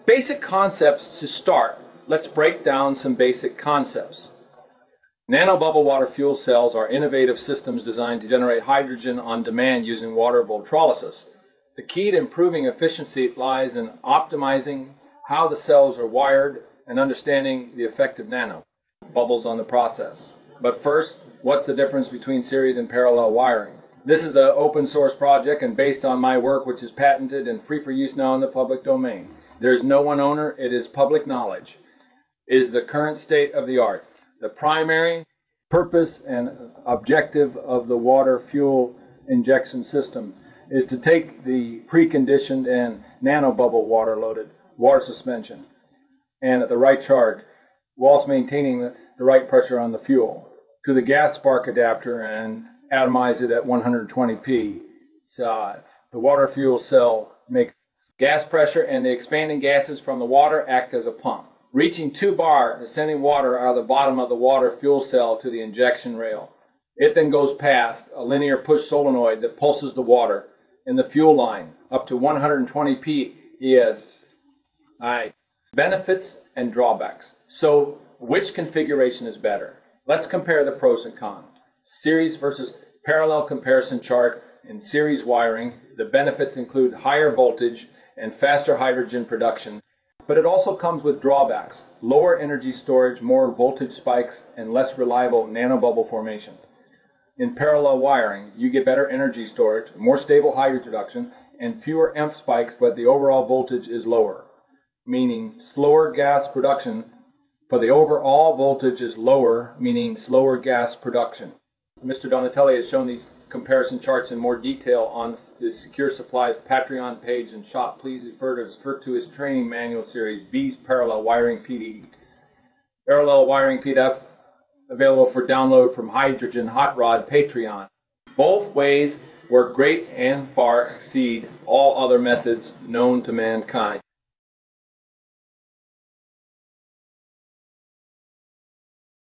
Basic concepts to start. Let's break down some basic concepts. Nano-bubble water fuel cells are innovative systems designed to generate hydrogen on demand using water voltrolysis. The key to improving efficiency lies in optimizing how the cells are wired and understanding the effect of nano bubbles on the process. But first, what's the difference between series and parallel wiring? This is an open source project and based on my work, which is patented and free for use now in the public domain. There's no one owner, it is public knowledge. It is the current state of the art. The primary purpose and objective of the water fuel injection system is to take the preconditioned and nanobubble water loaded water suspension and at the right charge whilst maintaining the right pressure on the fuel to the gas spark adapter and atomize it at 120p. So the water fuel cell makes gas pressure and the expanding gases from the water act as a pump, reaching 2 bar, sending water out of the bottom of the water fuel cell to the injection rail. It then goes past a linear push solenoid that pulses the water in the fuel line up to 120 pes. Alright, benefits and drawbacks. So which configuration is better? Let's compare the pros and cons. Series versus parallel comparison chart. In series wiring, the benefits include higher voltage and faster hydrogen production, but it also comes with drawbacks: lower energy storage, more voltage spikes, and less reliable nanobubble formation. In parallel wiring, you get better energy storage, more stable hydrogen production, and fewer EMF spikes, but the overall voltage is lower, meaning slower gas production, but the overall voltage is lower, meaning slower gas production. Mr. Donatelli has shown these comparison charts in more detail on the Secure Supplies Patreon page and shop. Please refer to his training manual series, B's Parallel Wiring PD. Parallel Wiring PDF available for download from Hydrogen Hot Rod Patreon. Both ways work great and far exceed all other methods known to mankind.